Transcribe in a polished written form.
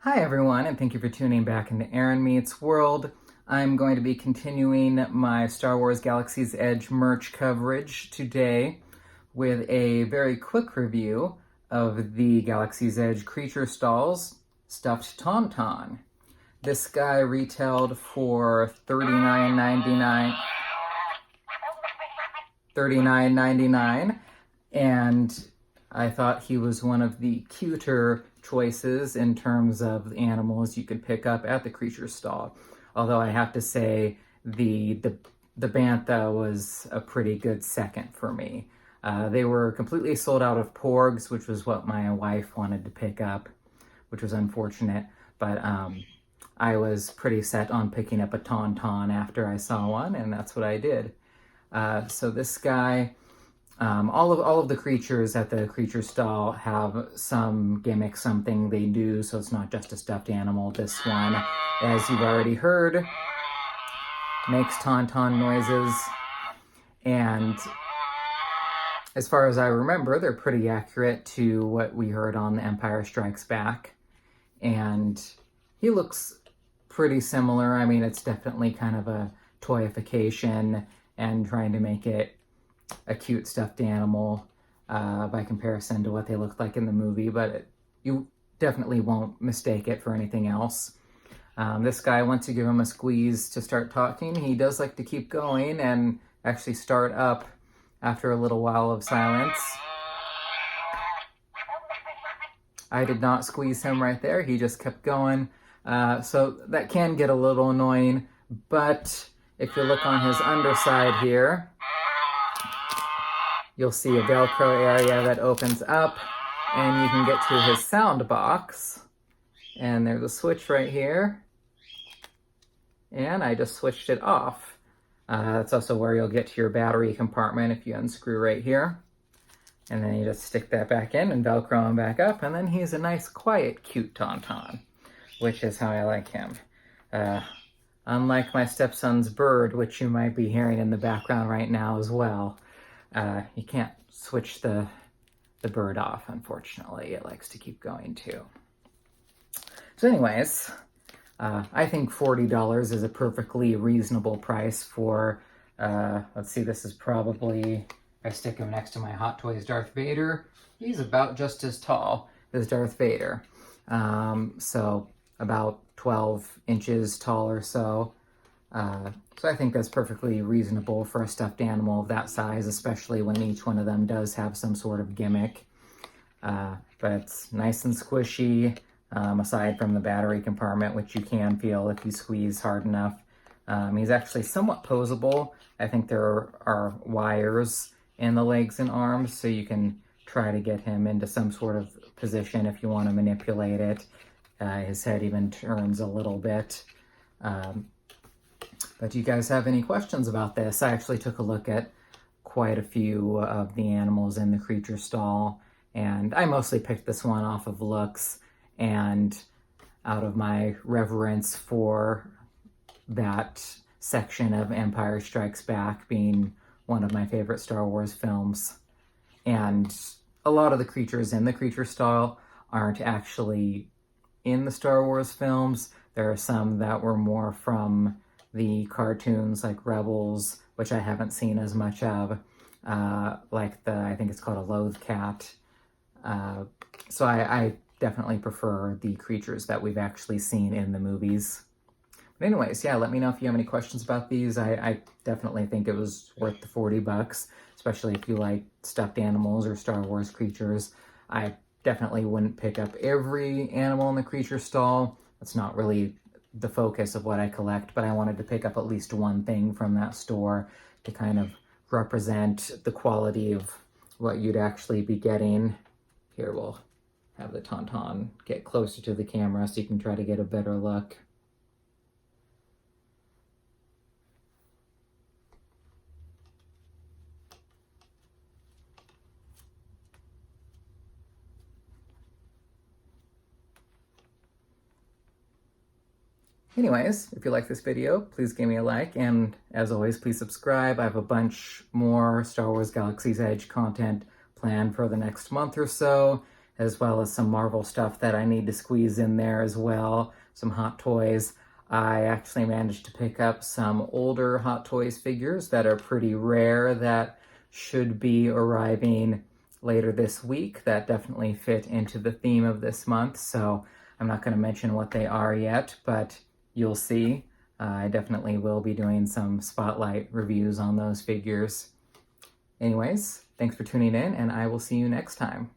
Hi everyone, and thank you for tuning back into Aaron Meets World. I'm going to be continuing my Star Wars Galaxy's Edge merch coverage today with a very quick review of the Galaxy's Edge creature stalls stuffed Tauntaun. This guy retailed for $39.99, and I thought he was one of the cuter choices in terms of animals you could pick up at the creature stall. Although I have to say the Bantha was a pretty good second for me. They were completely sold out of Porgs, which was what my wife wanted to pick up, which was unfortunate. But I was pretty set on picking up a Tauntaun after I saw one, and that's what I did. So this guy, all of the creatures at the creature stall have some gimmick, something they do, so it's not just a stuffed animal. This one, as you've already heard, makes Tauntaun noises, and as far as I remember, they're pretty accurate to what we heard on The Empire Strikes Back, and he looks pretty similar. I mean, it's definitely kind of a toyification and trying to make it a cute stuffed animal by comparison to what they looked like in the movie, but you definitely won't mistake it for anything else. This guy, once you give him a squeeze to start talking, he does like to keep going and actually start up after a little while of silence. I did not squeeze him right there. He just kept going. So that can get a little annoying, but if you look on his underside here, you'll see a Velcro area that opens up, and you can get to his sound box. And there's a switch right here. And I just switched it off. That's also where you'll get to your battery compartment if you unscrew right here. And then you just stick that back in and Velcro him back up, and then he's a nice, quiet, cute Tauntaun, which is how I like him. Unlike my stepson's bird, which you might be hearing in the background right now as well. You can't switch the bird off, unfortunately. It likes to keep going too. So anyways, I think $40 is a perfectly reasonable price for, let's see, this is probably, I stick him next to my Hot Toys Darth Vader. He's about just as tall as Darth Vader. So about 12 inches tall or so. So I think that's perfectly reasonable for a stuffed animal of that size, especially when each one of them does have some sort of gimmick. But it's nice and squishy, aside from the battery compartment, which you can feel if you squeeze hard enough. He's actually somewhat posable. I think there are wires in the legs and arms, so you can try to get him into some sort of position if you want to manipulate it. His head even turns a little bit. But do you guys have any questions about this? I actually took a look at quite a few of the animals in the creature stall, and I mostly picked this one off of looks and out of my reverence for that section of Empire Strikes Back being one of my favorite Star Wars films. And a lot of the creatures in the creature stall aren't actually in the Star Wars films. There are some that were more from the cartoons like Rebels, which I haven't seen as much of, like I think it's called a Loathe Cat. So I definitely prefer the creatures that we've actually seen in the movies. But anyways, yeah, let me know if you have any questions about these. I definitely think it was worth the $40, especially if you like stuffed animals or Star Wars creatures. I definitely wouldn't pick up every animal in the creature stall. That's not really the focus of what I collect, but I wanted to pick up at least one thing from that store to kind of represent the quality of what you'd actually be getting. Here, we'll have the Tauntaun get closer to the camera so you can try to get a better look. Anyways, if you like this video, please give me a like, and as always, please subscribe. I have a bunch more Star Wars Galaxy's Edge content planned for the next month or so, as well as some Marvel stuff that I need to squeeze in there as well, some Hot Toys. I actually managed to pick up some older Hot Toys figures that are pretty rare that should be arriving later this week that definitely fit into the theme of this month. So I'm not going to mention what they are yet, but you'll see. I definitely will be doing some spotlight reviews on those figures. Anyways, thanks for tuning in, and I will see you next time.